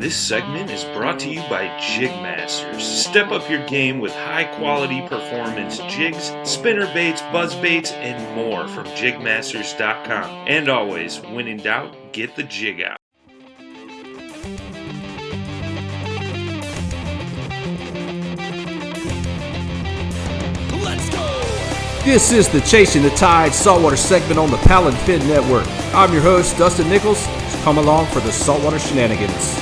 This segment is brought to you by Jig Masters. Step up your game with high quality performance jigs, spinner baits, buzz baits, and more from jigmasters.com. And always, when in doubt, get the jig out. This is the Chasing the Tide saltwater segment on the Paddle and Fin Network. I'm your host, Dustin Nichols. So come along for the saltwater shenanigans.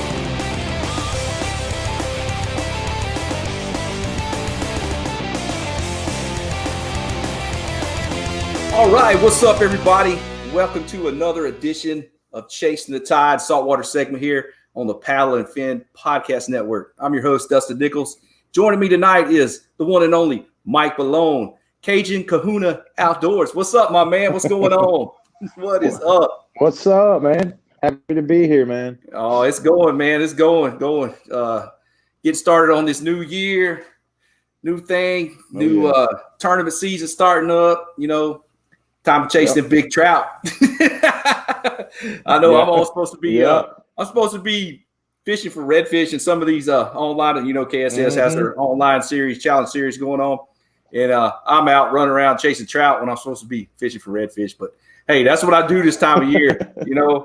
All right, what's up, everybody? Welcome to another edition of Chasing the Tide saltwater segment here on the Paddle and Fin Podcast Network. I'm your host, Dustin Nichols. Joining me tonight is the one and only Mike Malone, Cajun Kahuna Outdoors. What's up, my man? What's going on? What is up? What's up, man? Happy to be here, man. Oh, it's going, man. It's going. Getting started on this new year, new thing, tournament season starting up, time to chase them big trout. I know I'm all supposed to be I'm supposed to be fishing for redfish and some of these online, KSS has their online series, challenge series going on. And I'm out running around chasing trout when I'm supposed to be fishing for redfish. But hey, that's what I do this time of year.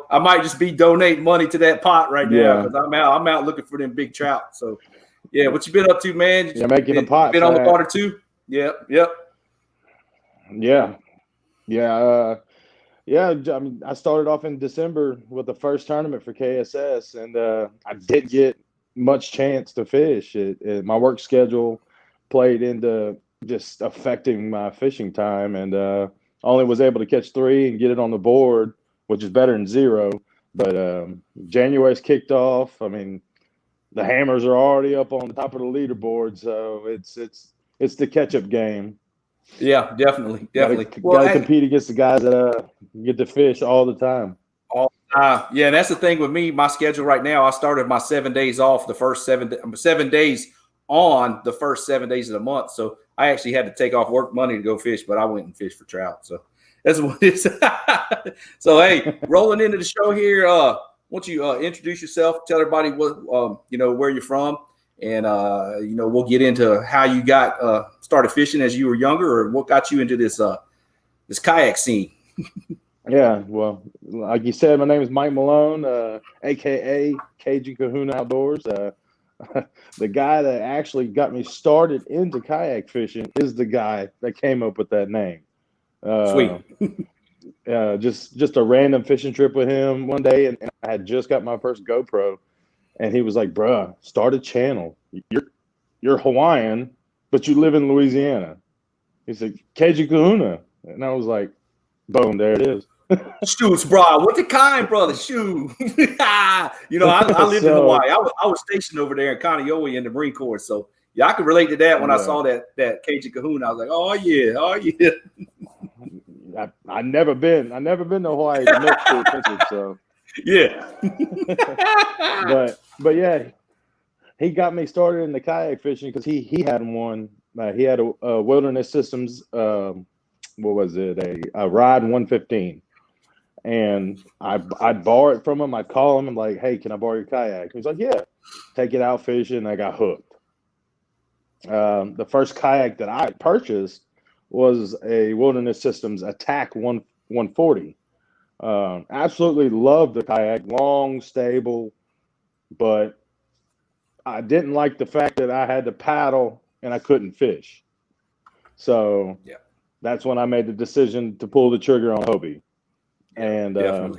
I might just be donating money to that pot right now because I'm out looking for them big trout. So yeah, what you been up to, man? You're making a pot. Been on the water too? Yep. Yeah. I mean, I started off in December with the first tournament for KSS, and I didn't get much chance to fish. My work schedule played into just affecting my fishing time, and only was able to catch 3 and get it on the board, which is better than 0. But January's kicked off. I mean, the hammers are already up on the top of the leaderboard, so it's the catch-up game. Yeah, definitely. Gotta compete against the guys that get to fish all the time. Yeah, and that's the thing with me. My schedule right now, I started my 7 days off the first 7 days on the first 7 days of the month. So I actually had to take off work money to go fish, but I went and fished for trout. So that's what it is. So, hey, rolling into the show here, why don't you introduce yourself, tell everybody what, where you're from, and, we'll get into how you got started fishing as you were younger, or what got you into this kayak scene. Yeah, well, like you said, my name is Mike Malone, a.k.a. Cajun Kahuna Outdoors. The guy that actually got me started into kayak fishing is the guy that came up with that name. Sweet. Just a random fishing trip with him one day, and I had just got my first GoPro, and he was like, "Bruh, start a channel. You're Hawaiian, but you live in Louisiana." He said, "Cajun Kahuna," and I was like, "Boom, there it is." Shoots, bro. What the kind, brother? Shoot. I lived in Hawaii. I was stationed over there in Kaneohe in the Marine Corps. So yeah, I could relate to that when I saw that Cajun Kahuna. I was like, oh yeah. I never been to Hawaii. It's too expensive, so yeah. but yeah, he got me started in the kayak fishing because he had one. He had a Wilderness Systems. What was it? A Ride 115. And I'd borrow it from him. I'd call him and like, "Hey, can I borrow your kayak?" He's like, "Yeah." Take it out fishing. I got hooked. The first kayak that I purchased was a Wilderness Systems Attack 140. Absolutely loved the kayak, long, stable, but I didn't like the fact that I had to paddle and I couldn't fish. So that's when I made the decision to pull the trigger on Hobie. And I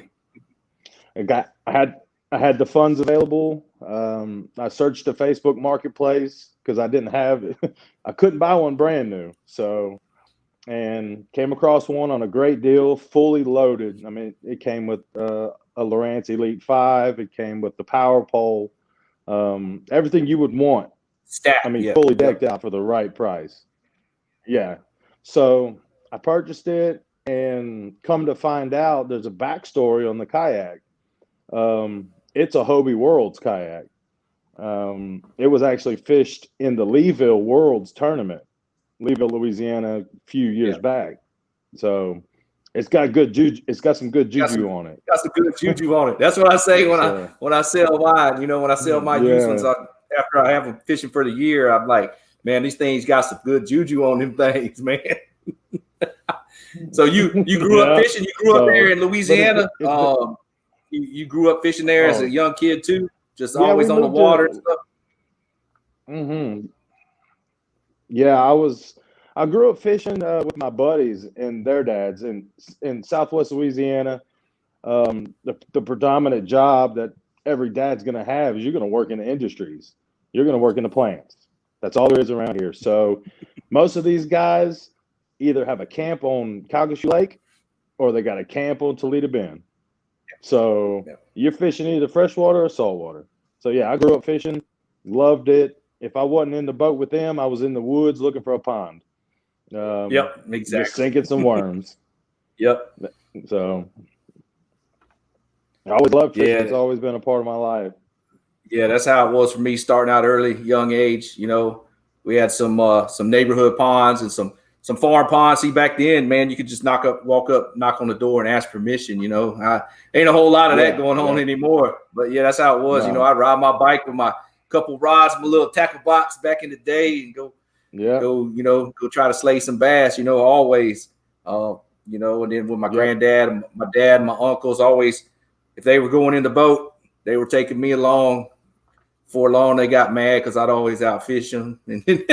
had the funds available. I searched the Facebook Marketplace because I couldn't buy one brand new. So, and came across one on a great deal, fully loaded. I mean, it came with a Lowrance Elite 5. It came with the power pole, everything you would want. Fully decked out for the right price. Yeah. So I purchased it. And come to find out, there's a backstory on the kayak. It's a Hobie Worlds kayak. It was actually fished in the Leeville Worlds tournament, Leeville, Louisiana, a few years back. So It's got good juju. It's got some good juju on it. Got some good juju on it. That's what I say when I sell mine. You know, when I sell my used ones, after I have them fishing for the year, I'm like, man, these things got some good juju on them things, man. So you grew up fishing. You grew up there in Louisiana. You grew up fishing there as a young kid too. Just always on the water and stuff. Mm-hmm. Yeah, I grew up fishing with my buddies and their dads in Southwest Louisiana. The predominant job that every dad's going to have is you're going to work in the industries. You're going to work in the plants. That's all there is around here. So most of these guys either have a camp on Calcasieu Lake or they got a camp on Toledo Bend. So you're fishing either freshwater or saltwater. So yeah, I grew up fishing, loved it. If I wasn't in the boat with them, I was in the woods looking for a pond. Exactly. Just sinking some worms. So I always loved fishing. It's always been a part of my life. Yeah, that's how it was for me starting out early, young age. You know, we had some neighborhood ponds and some farm ponds. See, back then, man, you could just walk up, knock on the door and ask permission. You know, ain't a whole lot of that going on anymore. But yeah, that's how it was. No. You know, I'd ride my bike with my couple rods, my little tackle box back in the day, and go try to slay some bass. You know, always. You know, and then with my granddad, and my dad, and my uncles, always, if they were going in the boat, they were taking me along. Before long, they got mad because I'd always out fish them. You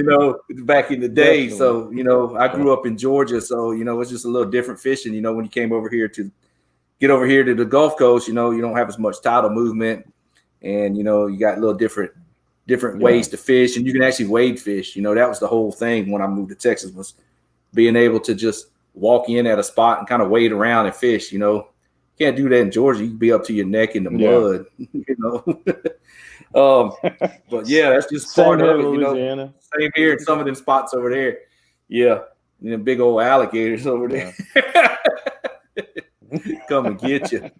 know, back in the day. Definitely. So, you know, I grew up in Georgia. So, you know, it's just a little different fishing. You know, when you came over here to the Gulf Coast, you know, you don't have as much tidal movement. And, you know, you got a little different ways to fish. And you can actually wade fish. You know, that was the whole thing when I moved to Texas, was being able to just walk in at a spot and kind of wade around and fish. You know, can't do that in Georgia. You can be up to your neck in the mud, you know. But yeah, that's just part of it, you know. Same here in some of them spots over there. Yeah, and then big old alligators over there. Come and get you.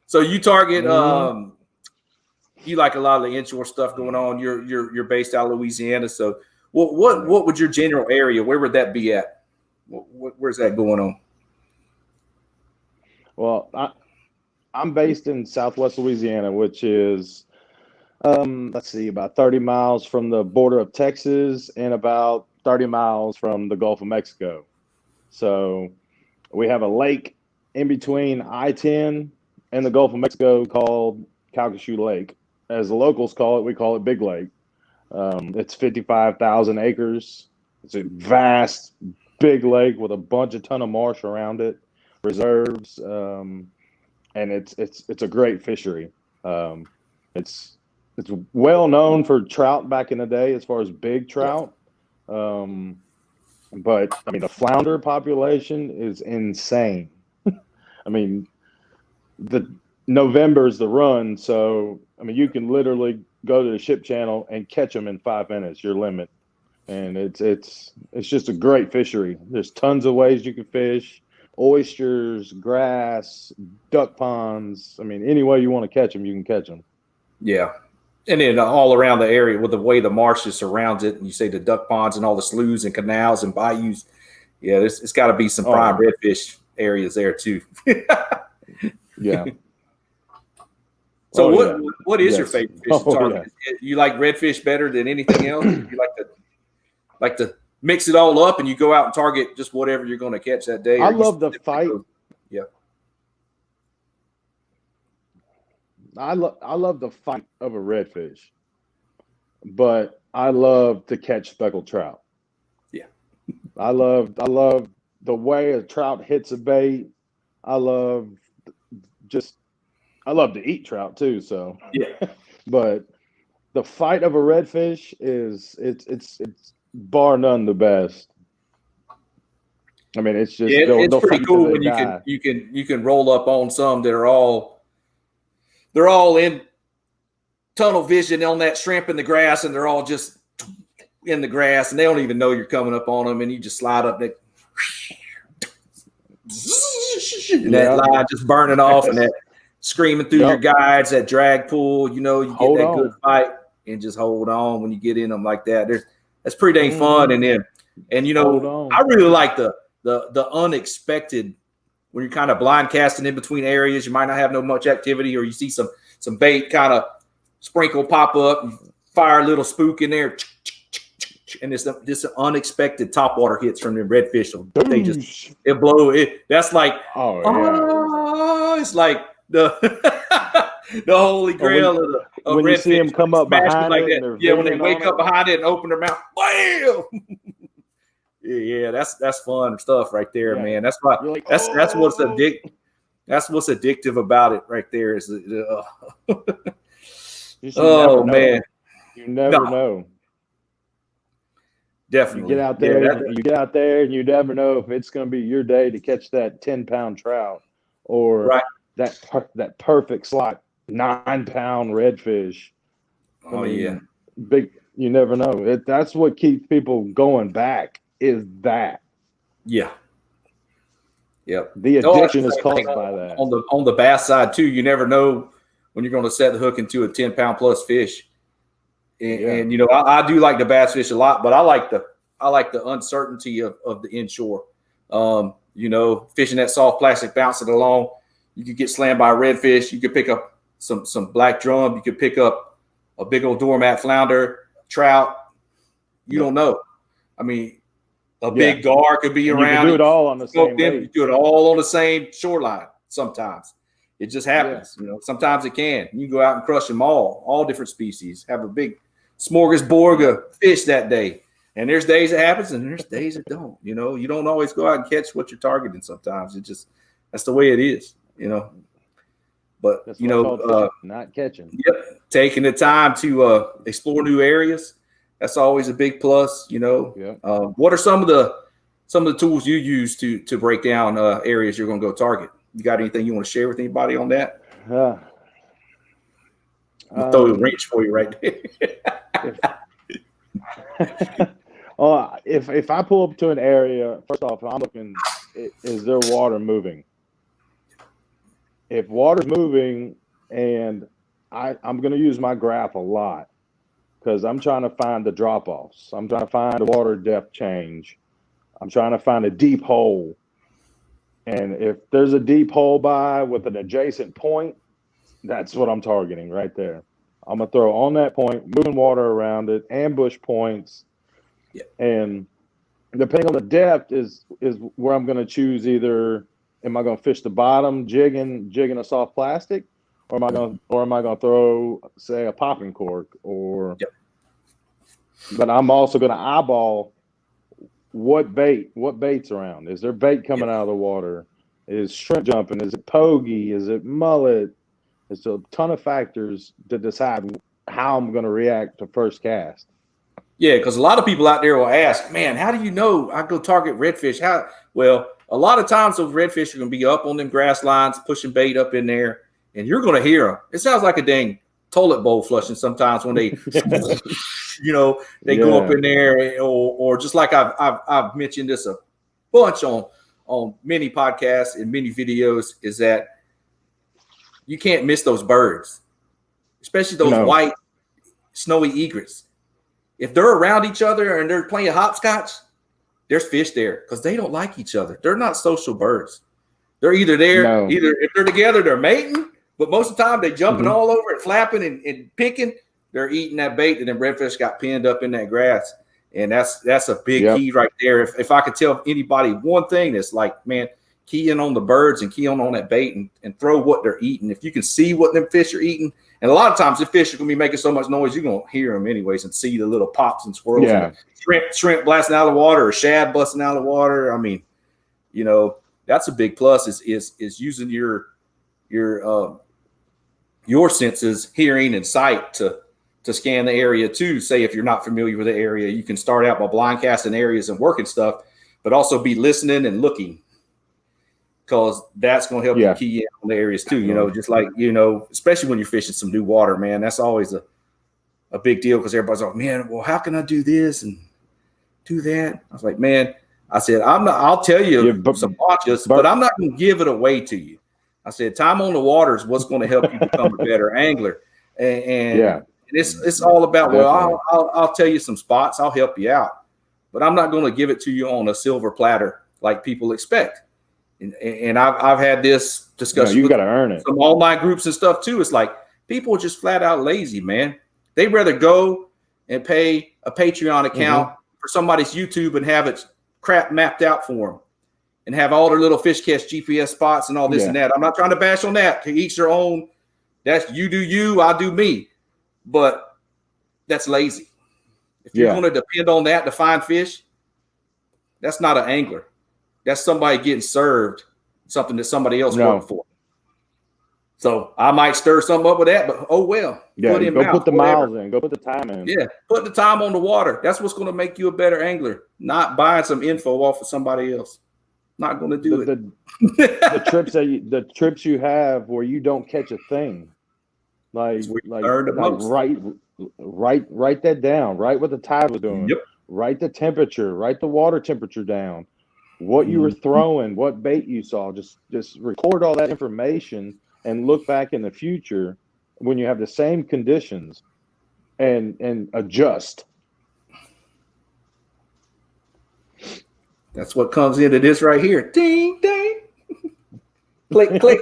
So you target you like a lot of the inshore stuff going on. You're based out of Louisiana. So what would your general area, where would that be at? Where's that going on? Well, I'm based in Southwest Louisiana, which is, about 30 miles from the border of Texas and about 30 miles from the Gulf of Mexico. So we have a lake in between I-10 and the Gulf of Mexico called Calcasieu Lake. As the locals call it, we call it Big Lake. It's 55,000 acres. It's a vast, big lake with a ton of marsh around it. Reserves, and it's a great fishery. It's well known for trout back in the day, as far as big trout. But I mean, the flounder population is insane. I mean, the November's the run, so I mean, you can literally go to the ship channel and catch them in 5 minutes, your limit. And it's just a great fishery. There's tons of ways you can fish. Oysters, grass, duck ponds. I mean, any way you want to catch them, you can catch them. Yeah. And then all around the area with the way the marshes surrounds it, and you say the duck ponds and all the sloughs and canals and bayous. Yeah, it's got to be some prime redfish areas there too. Yeah. So what is your favorite fish to target? You like redfish better than anything else? You like to mix it all up and you go out and target just whatever you're going to catch that day? I love the fight. Yeah. I love the fight of a redfish, but I love to catch speckled trout. Yeah. I love the way a trout hits a bait. I love to eat trout too. So yeah. But the fight of a redfish it's bar none the best. I mean, it's just it's pretty cool when you can roll up on some that are all in tunnel vision on that shrimp in the grass, and they're all just in the grass, and they don't even know you're coming up on them, and you just slide up and that line just burning off, and that screaming through your guides, that drag pull, you know, you get that good fight and just hold on when you get in them like that. That's pretty dang fun. And then And I really like the unexpected when you're kind of blind casting in between areas. You might not have no much activity, or you see some bait kind of sprinkle pop up, and fire a little spook in there, and it's this unexpected topwater hits from the redfish. They just blow it. That's like it's like the the holy grail of when redfish. You see them come up behind like it, that. When they wake up behind it and open their mouth, bam! Yeah, that's fun stuff right there, man. That's why that's what's addictive about it right there. Is man, you never know. Definitely. You get out there, and you never know if it's going to be your day to catch that 10-pound trout or that perfect slot 9-pound redfish. Big. You never know. That's what keeps people going back. Is that? Yeah. Yep. The addiction is caused by that. On the bass side too, you never know when you're going to set the hook into a 10-pound plus fish. And I do like the bass fish a lot, but I like the uncertainty of the inshore. Fishing that soft plastic, bouncing along, you could get slammed by a redfish. You could pick up some black drum. You could pick up a big old doormat flounder, trout. You don't know. I mean, a big gar could be around. You can do it all on the same. You do it all on the same shoreline. Sometimes it just happens. Sometimes it can. You can go out and crush them all different species. Have a big smorgasbord of fish that day. And there's days it happens, and there's days it don't. You don't always go out and catch what you're targeting. Sometimes that's the way it is. But that's not catching. Yep, taking the time to explore new areas. That's always a big plus. What are some of the tools you use to break down areas you're going to go target? You got anything you want to share with anybody on that? I'll throw a wrench for you right there. If I pull up to an area, first off, I'm looking, is there water moving? If water's moving, and I'm going to use my graph a lot because I'm trying to find the drop-offs. I'm trying to find the water depth change. I'm trying to find a deep hole. And if there's a deep hole by with an adjacent point, that's what I'm targeting right there. I'm going to throw on that point, moving water around it, ambush points. Yeah. And depending on the depth is where I'm going to choose either am I going to fish the bottom, jigging a soft plastic, or am I going to throw, say, a popping cork But I'm also going to eyeball what bait's around. Is there bait coming out of the water? Is shrimp jumping? Is it pogey? Is it mullet? It's a ton of factors to decide how I'm going to react to first cast. Yeah, because a lot of people out there will ask, man, how do you know I go target redfish? Well, a lot of times those redfish are going to be up on them grass lines, pushing bait up in there, and you're going to hear them. It sounds like a dang toilet bowl flushing sometimes when they, they go up in there, or just like I've mentioned this a bunch on many podcasts and many videos, is that you can't miss those birds, especially those white snowy egrets. If they're around each other and they're playing hopscotch, there's fish there because they don't like each other. They're not social birds. They're either there, either if they're together, they're mating, but most of the time they're jumping all over it, flapping and picking. They're eating that bait, and then redfish got pinned up in that grass. And that's a big key right there. If I could tell anybody one thing, that's like, man, key in on the birds and key on that bait and throw what they're eating. If you can see what them fish are eating, and a lot of times the fish are going to be making so much noise, you're going to hear them anyways and see the little pops and swirls. Yeah. Shrimp blasting out of the water or shad busting out of the water. I mean, that's a big plus is using your senses, hearing and sight to scan the area too. Say if you're not familiar with the area, you can start out by blind casting areas and working stuff, but also be listening and looking, because that's going to help you key in on the areas too. Just like, especially when you're fishing some new water, man, that's always a big deal, because everybody's like, man, well, how can I do this and do that? I was like, man, I said, I'll tell you some watches, but I'm not going to give it away to you. I said, time on the water is what's going to help you become a better angler. And it's all about, well, I'll tell you some spots. I'll help you out. but I'm not going to give it to you on a silver platter like people expect. And I've had this discussion. You got to earn it. Some online groups and stuff too. It's like people are just flat out lazy, man. They'd rather go and pay a Patreon account for somebody's YouTube and have it crap mapped out for them, and have all their little fish catch GPS spots and all this and that. I'm not trying to bash on that. To each their own. That's you do you, I do me. But that's lazy. If you're going to depend on that to find fish, that's not an angler. That's somebody getting served something that somebody else worked for. So I might stir something up with that, but oh well. Yeah, put the miles in. Go put the time in. Yeah, put the time on the water. That's what's going to make you a better angler. Not buying some info off of somebody else. Not going to do it. The trips you have where you don't catch a thing, write that down. Write what the tide was doing. Yep. Write the temperature. Write the water temperature down. What you were throwing. What bait you saw. Just record all that information and look back in the future when you have the same conditions, and adjust. That's what comes into this right here. Ding, ding. Click, click.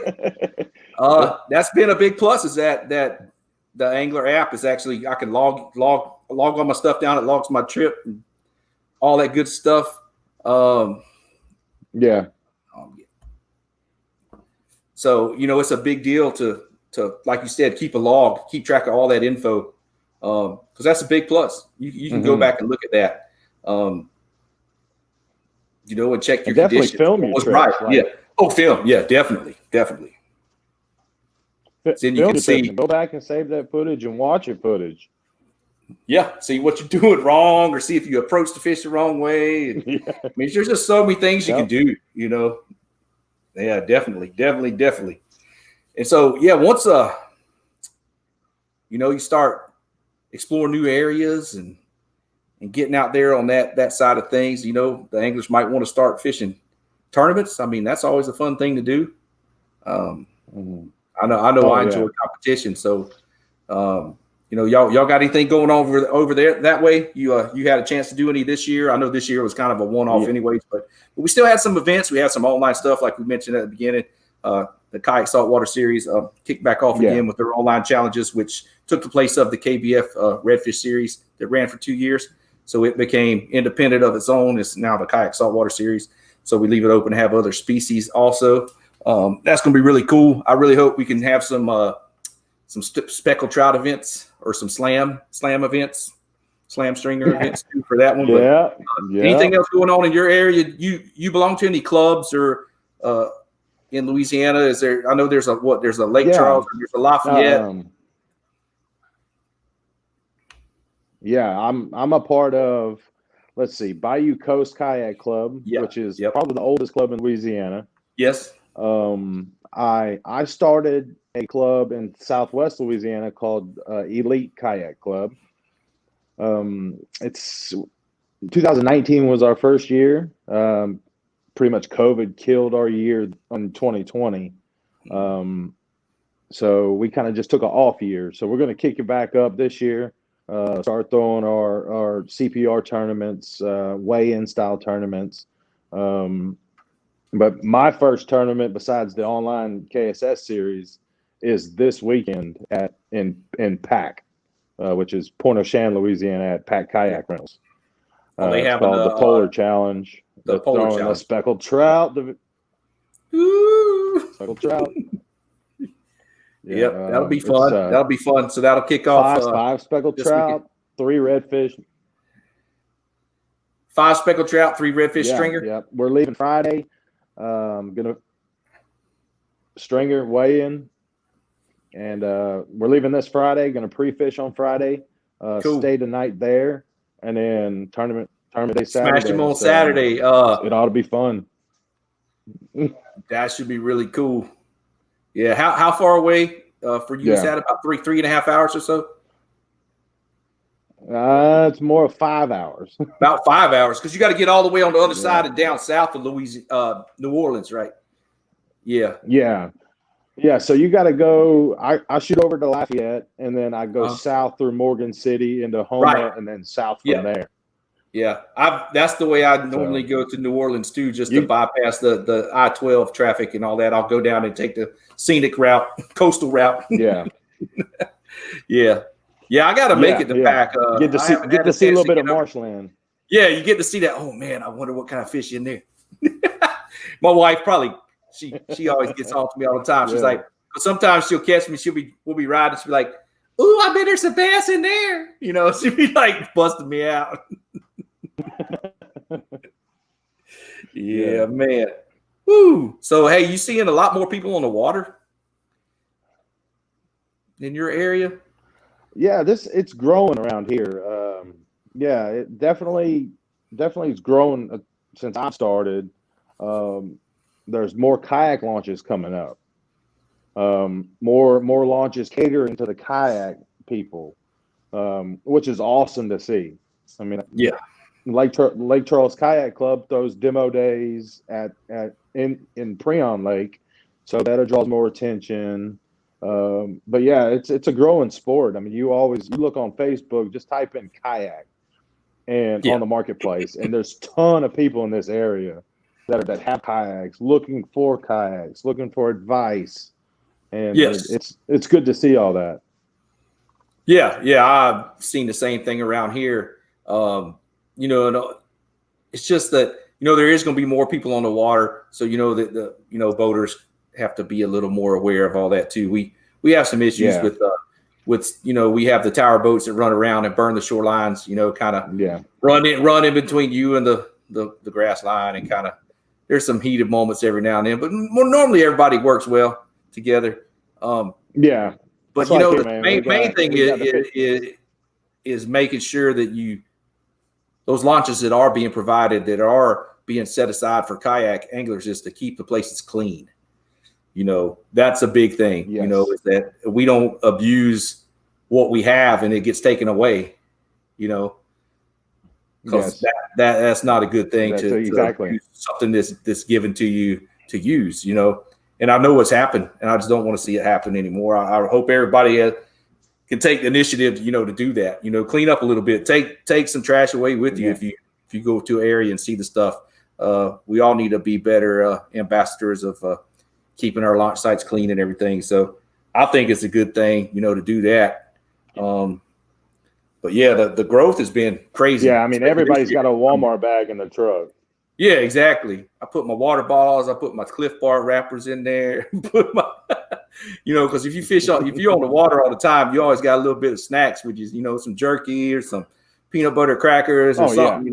That's been a big plus is that the Angler app is actually, I can log all my stuff down. It logs my trip and all that good stuff. So, it's a big deal to, like you said, keep a log, keep track of all that info. Because that's a big plus. You can go back and look at that. And check your definitely conditions. Film your trips, right. Yeah. Oh, film. Yeah, definitely. Then you can see. Go back and save that footage and watch your footage. Yeah. See what you're doing wrong, or see if you approach the fish the wrong way. And, I mean, there's just so many things you can do, Yeah, definitely. And so, once you start exploring new areas and getting out there on that side of things, the anglers might want to start fishing tournaments. I mean, that's always a fun thing to do. I know I enjoy competition. So, y'all got anything going on over there that way? You had a chance to do any this year? I know this year was kind of a one-off anyways, but we still had some events. We had some online stuff like we mentioned at the beginning. The Kayak Saltwater Series kicked back off again with their online challenges, which took the place of the KBF Redfish Series that ran for 2 years. So it became independent of its own. It's now the Kayak Saltwater Series. So we leave it open to have other species also. That's going to be really cool. I really hope we can have some speckled trout events or some slam events, slam stringer events too for that one. But, anything else going on in your area? You belong to any clubs or in Louisiana? Is there? I know there's a Lake Charles, or there's a Lafayette. I'm a part of, let's see, Bayou Coast Kayak Club, which is probably the oldest club in Louisiana. Yes. I started a club in Southwest Louisiana called Elite Kayak Club. It's 2019 was our first year. Pretty much COVID killed our year in 2020. So we kind of just took an off year. So we're going to kick it back up this year. Start throwing our CPR tournaments, weigh-in style tournaments. But my first tournament besides the online KSS series is this weekend in PAC, which is Pointe-aux-Chenes, Louisiana, at PAC Kayak Rentals. They have called the Polar Challenge. The Polar Challenge. A speckled trout. Speckled trout. Yep, that'll be fun. That'll be fun. So that'll kick off. 5 speckled trout, weekend. 3 redfish. 5 speckled trout, 3 redfish stringer. Yeah, we're leaving Friday. Gonna stringer weigh in, and we're leaving this Friday. Gonna pre-fish on Friday. Cool. Stay the night there, and then tournament day Saturday. Smash them on Saturday. It ought to be fun. That should be really cool. Yeah. How far away for you? Is that about 3.5 hours or so? It's more of 5 hours. About 5 hours, because you got to get all the way on the other side and down south of New Orleans, right? Yeah. So you got to go. I shoot over to Lafayette, and then I go south through Morgan City into Houma, and then south from there. Yeah, that's the way I normally go to New Orleans too, just to bypass the I-12 traffic and all that. I'll go down and take the scenic route, coastal route. Yeah, yeah. I got to make it to pack. Get to see a little bit of marshland. Yeah, you get to see that. Oh man, I wonder what kind of fish in there. My wife probably she always gets on to me all the time. She's like, sometimes she'll catch me. We'll be riding. She'll be like, "Ooh, I bet there's some bass in there." You know, she'll be like busting me out. Yeah, man. Woo. So hey, you seeing a lot more people on the water in your area? Yeah, it's growing around here. It definitely is growing since I started. There's more kayak launches coming up. More launches catering to the kayak people, which is awesome to see. I mean, Lake Charles Kayak Club throws demo days in Preon Lake, so that draws more attention. But yeah, it's a growing sport. I mean, you look on Facebook, just type in kayak and on the marketplace, and there's a ton of people in this area that have kayaks, looking for kayaks, looking for advice, and it's good to see all that. Yeah, I've seen the same thing around here. It's just that there is going to be more people on the water, so that the boaters have to be a little more aware of all that too. We have some issues with we have the tower boats that run around and burn the shorelines, kind of run in between you and the grass line, and kind of there's some heated moments every now and then, but more normally everybody works well together. But the main thing is making sure that those launches that are being provided, that are being set aside for kayak anglers, is to keep the places clean. That's a big thing, is that we don't abuse what we have and it gets taken away, because that's not a good thing to use something that's given to you to use, and I know what's happened, and I just don't want to see it happen anymore. I hope everybody can take the initiative, to do that, clean up a little bit, take some trash away with you. If you go to an area and see the stuff, we all need to be better ambassadors of keeping our launch sites clean and everything. So I think it's a good thing, to do that. But yeah, the growth has been crazy. Yeah, I mean, everybody's got a Walmart bag in the truck. Yeah, exactly. I put my water bottles, I put my Cliff Bar wrappers in there, put my, because if you're on the water all the time, you always got a little bit of snacks, which is, some jerky or some peanut butter crackers or something.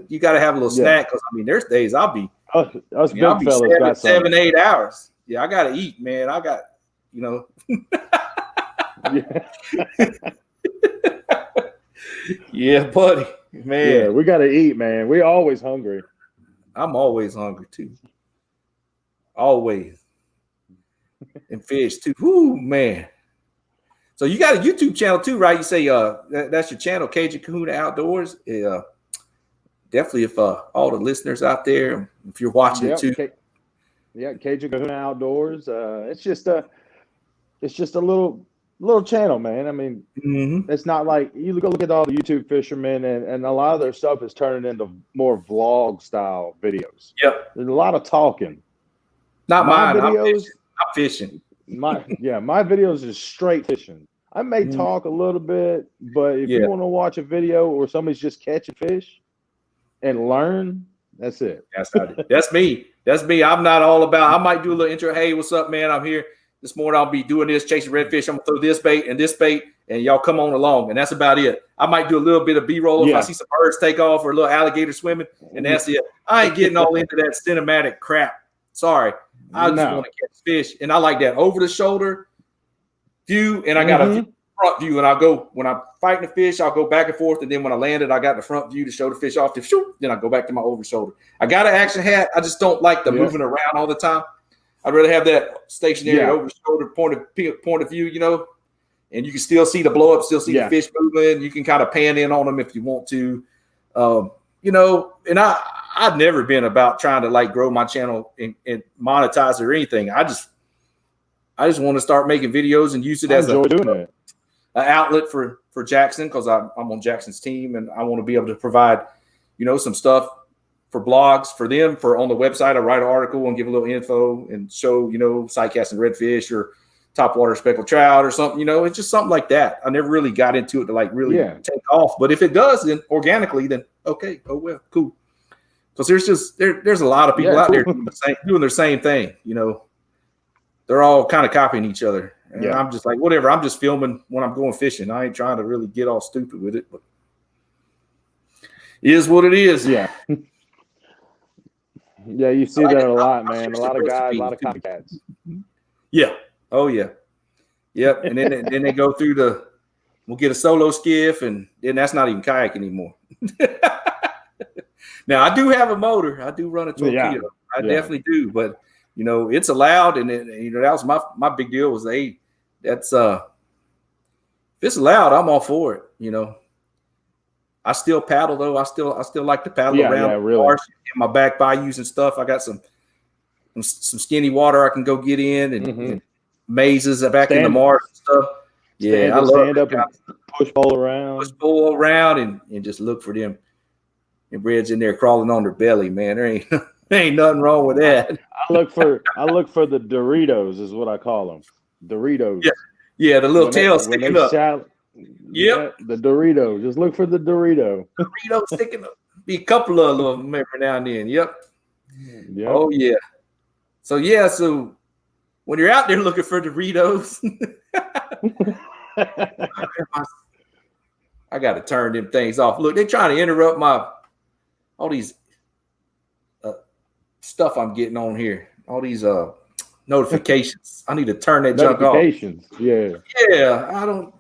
You got to have a little snack, because I mean, there's days I'll be us big fellas got 7-8 hours. Yeah, I gotta eat, man. I got, Yeah, buddy, man. Yeah, we gotta eat, man. We're always hungry. I'm always hungry too. Always. And fish too. Whoo, man. So you got a YouTube channel too, right? You say that's your channel, Cajun Kahuna Outdoors. Definitely, if all the listeners out there, if you're watching it too. Cajun Kahuna Outdoors. It's just a little channel, man. I mean, It's not like you go look at all the YouTube fishermen, and a lot of their stuff is turning into more vlog style videos. Yep. There's a lot of talking. Not my videos. I'm fishing. My videos is straight fishing. I may talk a little bit, but if you want to watch a video where somebody's just catching fish and learn, that's it. That's me. I'm not all about. I might do a little intro. Hey, what's up, man? I'm here. This morning I'll be doing this, chasing redfish. I'm gonna throw this bait, and y'all come on along. And that's about it. I might do a little bit of B-roll if I see some birds take off or a little alligator swimming, and that's it. I ain't getting all into that cinematic crap. Sorry. I just want to catch fish. And I like that over the shoulder view, and I got a front view, and I'll go when I'm fighting the fish, I'll go back and forth, and then when I landed, I got the front view to show the fish off. Then I go back to my over shoulder. I got an action hat. I just don't like the moving around all the time. I'd rather have that stationary over shoulder point of view, and you can still see the blow up, still see the fish moving. You can kind of pan in on them if you want to, and I've never been about trying to like grow my channel and monetize it or anything. I just want to start making videos and use it as an outlet for Jackson, because I'm on Jackson's team, and I want to be able to provide some stuff for blogs for them for on the website. I write an article and give a little info and show, sight casting redfish or topwater speckled trout or something, it's just something like that. I never really got into it to like really take off. But if it does, then organically, then okay, oh well, cool. Because there's a lot of people out there doing their same thing, They're all kind of copying each other. And I'm just like, whatever, I'm just filming when I'm going fishing. I ain't trying to really get all stupid with it, but it is what it is. Yeah. Yeah, you see that a lot, man. A lot of guys, a lot of copycats. Yeah. Oh yeah. Yep. And then they go through we'll get a solo skiff, and then that's not even kayak anymore. Now I do have a motor. I do run a torpedo. Yeah. I definitely do, but it's allowed, and that was my big deal was that's if it's allowed, I'm all for it. I still paddle though. I still like to paddle around really. in my back bayous and stuff. I got some skinny water I can go get in and mazes back in the marsh and stuff. I love stand up and push pole around. And just look for them and reds in there crawling on their belly, man. There ain't nothing wrong with that. I look for the Doritos is what I call them. Doritos. Yeah, the little tail sticking up. Yep. The Dorito. Just look for the Dorito. Dorito sticking up. Be a couple of them every now and then. Yep. Oh yeah. So when you're out there looking for Doritos, I got to turn them things off. Look, they're trying to interrupt all these stuff I'm getting on here. All these notifications. I need to turn that junk off. Notifications. Yeah. Yeah. I don't.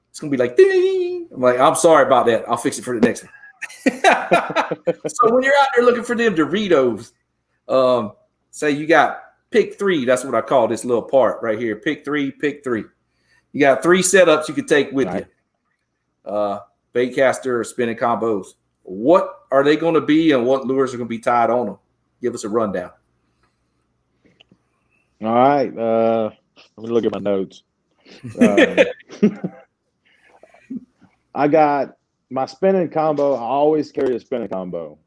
It's gonna be like ding. I'm like, I'm sorry about that. I'll fix it for the next one. So when you're out there looking for them Doritos, say you got pick 3. That's what I call this little part right here. Pick 3. You got 3 setups you can take with you. Bait caster or spinning combos. What are they going to be, and what lures are going to be tied on them? Give us a rundown. All right. Let me look at my notes. I got my spinning combo. I always carry a spinning combo.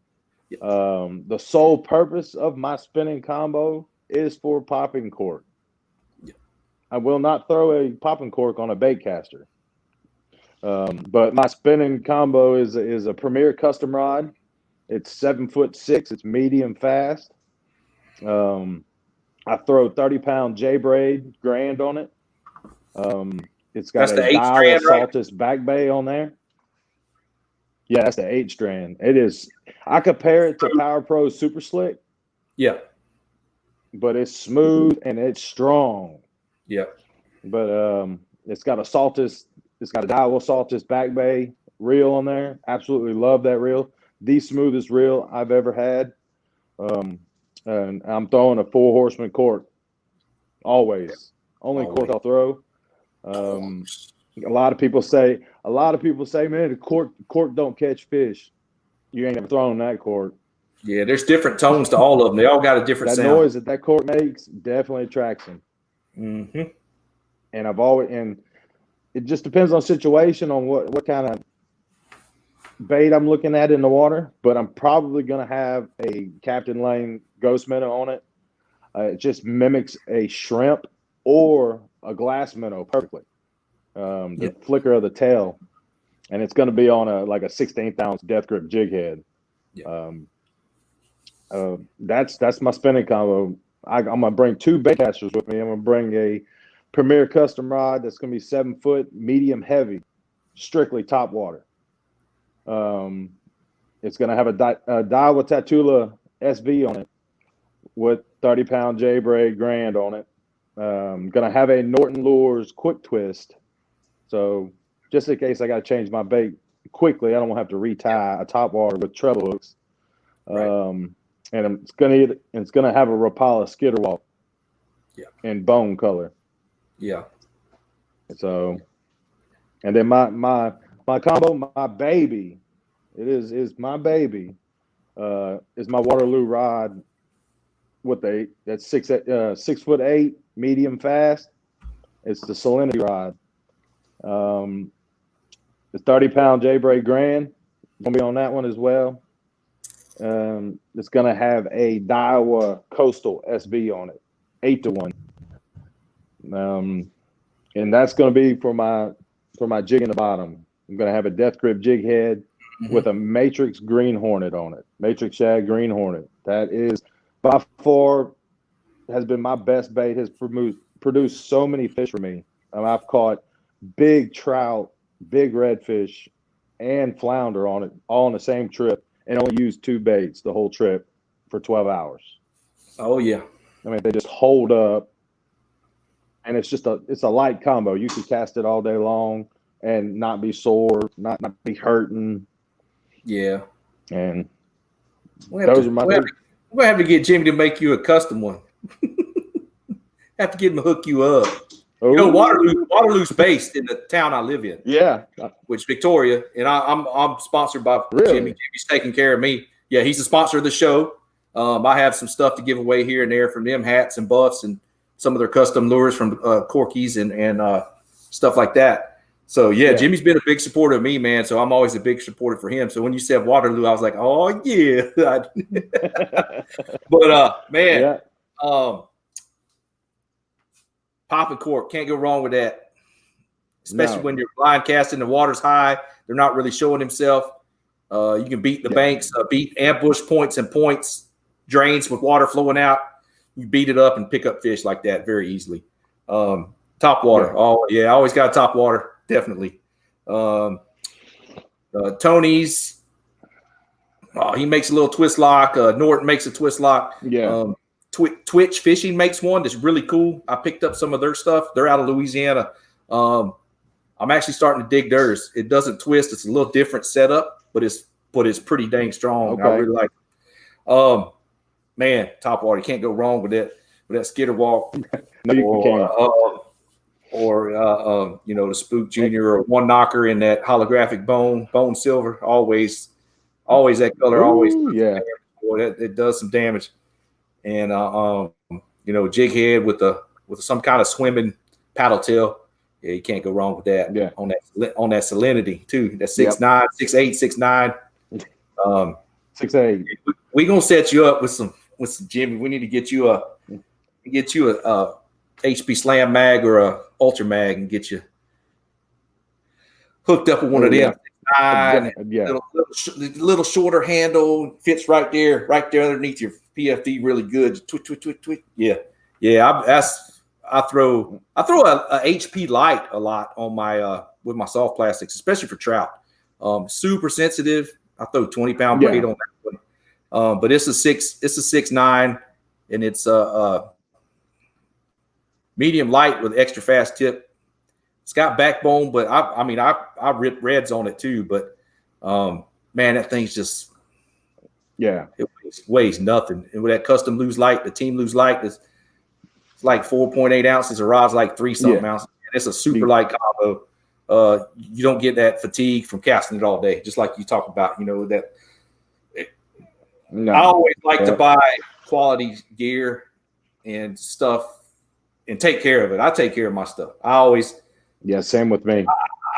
The sole purpose of my spinning combo is for popping cork. I will not throw a popping cork on a bait caster. But my spinning combo is a Premier custom rod. It's 7'6". It's medium fast. I throw 30-pound J-braid Grand on it. It's got a dial Saltus back bay on there. Yeah, that's the 8-strand. It is. I compare it to Power Pro Super Slick. Yeah. But it's smooth and it's strong. Yeah. But it's got a Saltus. It's got a dial Saltus back bay reel on there. Absolutely love that reel. The smoothest reel I've ever had. And I'm throwing a 4 Horseman cork. Always. Only cork I'll throw. A lot of people say, man, the cork don't catch fish. You ain't ever thrown that cork. Yeah, there's different tones to all of them. They all got a different sound. That noise that cork makes definitely attracts them. Mm-hmm. And it just depends on situation, on what kind of bait I'm looking at in the water, but I'm probably going to have a Captain Lane ghost minnow on it. It just mimics a shrimp or a glass minnow perfectly. The flicker of the tail, and it's going to be on a 16th ounce death grip jig head. That's my spinning combo. I'm going to bring 2 bait casters with me. I'm going to bring a Premier custom rod that's going to be 7 foot, medium heavy, strictly top water. It's going to have a Daiwa Tatula SV on it with 30-pound J-braid Grand on it. Going to have a Norton Lures quick twist. So just in case I got to change my bait quickly, I don't want to have to retie a top water with treble hooks. And it's going to have a Rapala Skitterwalk in bone color. Yeah. So, and then my combo, my baby, is my baby, is my Waterloo rod with that's 6'8", medium fast. It's the Salinity rod. The 30-pound J-braid Grand. Gonna be on that one as well. It's gonna have a Daiwa Coastal SB on it, 8-1. And that's gonna be for my jig in the bottom. I'm gonna have a Death Grip jig head with a Matrix Green Hornet on it. Matrix Shad Green Hornet. That is by far has been my best bait. Has produced so many fish for me. I've caught big trout, big redfish, and flounder on it all on the same trip, and only used 2 baits the whole trip for 12 hours. Oh yeah. I mean, they just hold up, and it's a light combo. You can cast it all day long and not be sore, not be hurting. Yeah. And those are my. We're gonna have to get Jimmy to make you a custom one. Have to get him to hook you up. Ooh. You know, Waterloo's based in the town I live in. Yeah, which Victoria, and I'm sponsored by really? Jimmy. Jimmy's taking care of me. Yeah, he's the sponsor of the show. I have some stuff to give away here and there from them, hats and buffs and some of their custom lures from Corky's and stuff like that. So yeah, Jimmy's been a big supporter of me, man. So I'm always a big supporter for him. So when you said Waterloo, I was like, oh yeah. But man, popping cork, can't go wrong with that. Especially when you're blind casting, the water's high. They're not really showing themselves. You can beat the banks, beat ambush points and points, drains with water flowing out. You beat it up and pick up fish like that very easily. Top water. Oh, yeah, I always got top water, definitely. Tony's, he makes a little twist lock. Norton makes a twist lock. Yeah. Twitch Fishing makes one that's really cool. I picked up some of their stuff. They're out of Louisiana. I'm actually starting to dig theirs. It doesn't twist. It's a little different setup, but it's pretty dang strong. Okay. I really like it. Man, top water. You can't go wrong with that skitter walk. No, you can't. Or the Spook Junior or One Knocker in that holographic bone silver. Always that color. Ooh, always yeah. Boy, it does some damage. And jig head with some kind of swimming paddle tail. Yeah, you can't go wrong with that. Yeah. On that salinity too. That's 6'9", 6'8", 6'9". 6'8". We gonna set you up with some Jimmy. We need to get you a HP Slam mag or a Ultra mag and get you hooked up with one of them. Little shorter handle, fits right there underneath your PFD, really good. Tweet. Yeah. I throw a HP light a lot on my with my soft plastics, especially for trout. Super sensitive. I throw 20-pound braid on that one. But it's a 6'9", and it's medium light with extra fast tip. It's got backbone, but I rip reds on it too. But man, that thing's just it weighs nothing. And with that custom lose light, the team lose light, it's like 4.8 ounces. The rod's like 3-something ounces. And it's a super light combo. You don't get that fatigue from casting it all day, just like you talk about. I always like to buy quality gear and stuff and take care of it. I take care of my stuff. I always. Yeah, same with me.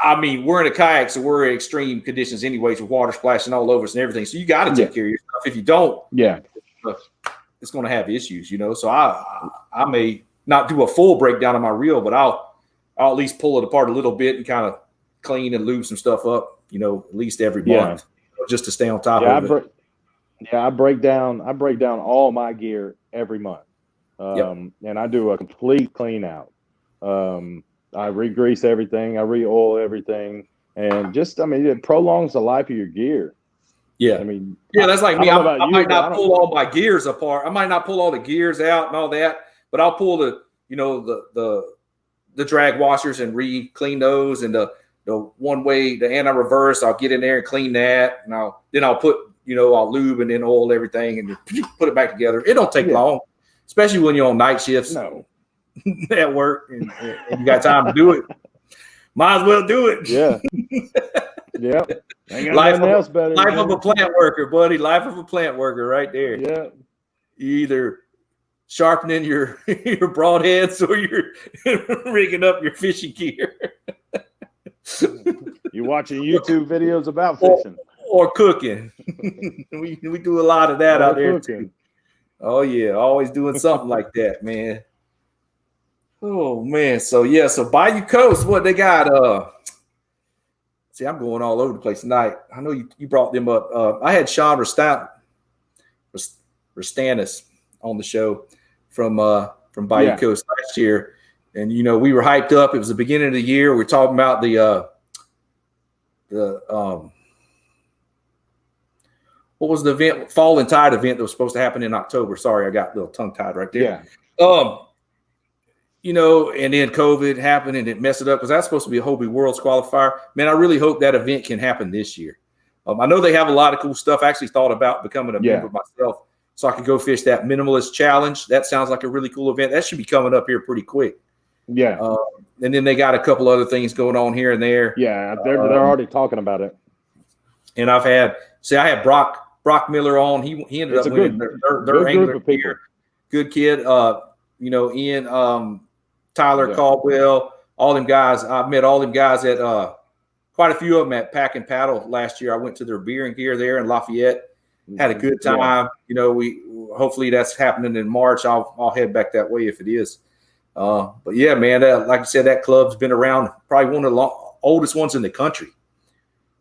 I mean, we're in a kayak, so we're in extreme conditions anyways with water splashing all over us and everything. So you got to take care of your stuff. If you don't, it's going to have issues, So I may not do a full breakdown of my reel, but I'll at least pull it apart a little bit and kind of clean and lube some stuff up, at least every month, just to stay on top of it. I break down all my gear every month. And I do a complete clean out. I re-grease everything, I re-oil everything, and it prolongs the life of your gear. Yeah, that's like me. I might not pull all my gears apart. I might not pull all the gears out and all that, but I'll pull the drag washers and re-clean those, and the one way, the anti-reverse, I'll get in there and clean that, and I'll put I'll lube and then oil everything and put it back together. It don't take long, especially when you're on night shifts. No. At work and you got time to do it. Might as well do it. Yeah. Life of a plant worker, buddy. Life of a plant worker right there. Yeah. You either sharpening your broadheads or you're rigging up your fishing gear. You're watching YouTube videos about fishing. or cooking. we do a lot of that out there cooking. too. Oh yeah, always doing something like that, man. Oh man, so Bayou Coast, what they got? See, I'm going all over the place tonight. I know you brought them up. I had Sean Rastanis on the show from Bayou Coast last year, and we were hyped up. It was the beginning of the year. We're talking about what was the event? Fall and Tide event that was supposed to happen in October. Sorry, I got a little tongue tied right there. Yeah. And then COVID happened and it messed it up because that's supposed to be a Hobie Worlds qualifier. Man, I really hope that event can happen this year. I know they have a lot of cool stuff. I actually thought about becoming a member myself so I could go fish that Minimalist Challenge. That sounds like a really cool event. That should be coming up here pretty quick. Yeah. And then they got a couple other things going on here and there. Yeah, they're already talking about it. And I had Brock Miller on. He ended up winning their angler of here. Good kid. Ian, Tyler Caldwell, all them guys. I met all them guys at quite a few of them at Pack and Paddle last year. I went to their beer and gear there in Lafayette. Had a good time. We hopefully that's happening in March. I'll head back that way if it is. But yeah, man, like I said, that club's been around, probably one of the oldest ones in the country.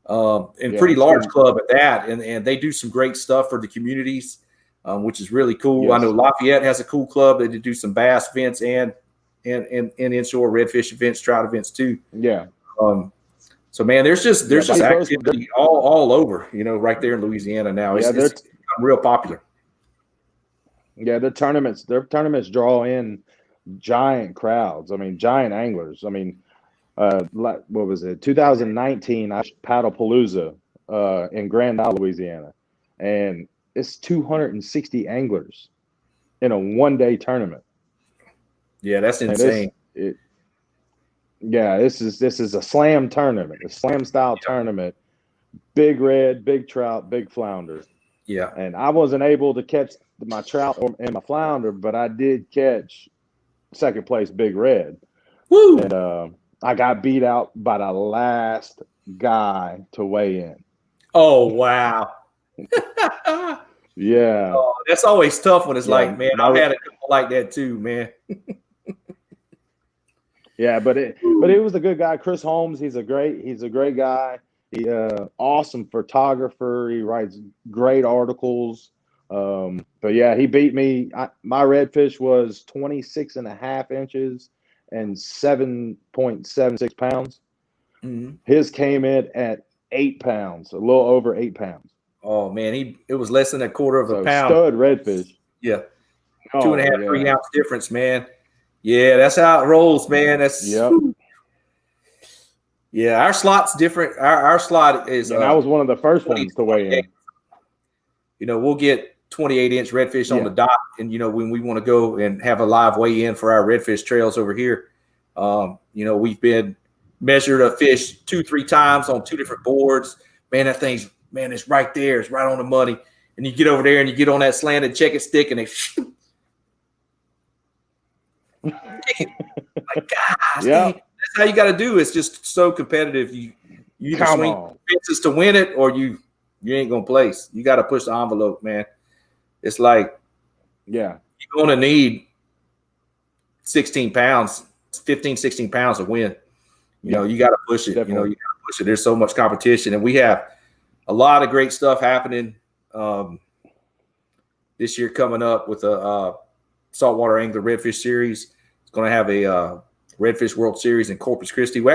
And pretty large club at that. And they do some great stuff for the communities, which is really cool. Yes. I know Lafayette has a cool club. They do some bass events and inshore redfish events, trout events too. Yeah. So man, there's just activity all over, right there in Louisiana now. It's become real popular. Yeah, their tournaments draw in giant crowds. I mean, giant anglers. I mean, what was it? 2019, I Paddlepalooza in Grand Isle, Louisiana, and it's 260 anglers in a one-day tournament. Yeah, that's insane. This is a slam tournament, a slam style tournament. Big red, big trout, big flounder. Yeah, and I wasn't able to catch my trout and my flounder, but I did catch second place big red. Woo! And I got beat out by the last guy to weigh in. Oh wow! Yeah, that's always tough when it's like, man, I've had a couple like that too, man. Yeah, but it was a good guy, Chris Holmes. He's a great guy. He awesome photographer. He writes great articles. But yeah, he beat me. My redfish was 26.5 inches and 7.76 pounds. Mm-hmm. His came in at 8 pounds, a little over 8 pounds. Oh man, it was less than a quarter of a pound. Stud redfish. Yeah, 2.5, 3 ounce difference, man. Yeah, that's how it rolls, man. Yeah, our slot's different. Our slot is. And I was one of the first ones to weigh in. We'll get 28-inch redfish on the dock, and when we want to go and have a live weigh in for our redfish trails over here, we've been measured a fish 2-3 times on 2 different boards. Man, that thing's it's right there. It's right on the money. And you get over there and you get on that slanted check it stick, and they. Like, gosh, that's how you got to do. It's just so competitive. You either swing fences to win it, or you ain't gonna place. You got to push the envelope, man. It's like, you're gonna need 16 pounds, 15, 16 pounds to win. You got to push it. Definitely. You got to push it. There's so much competition, and we have a lot of great stuff happening this year coming up with a saltwater angler redfish series. It's going to have a redfish World Series in Corpus Christi. They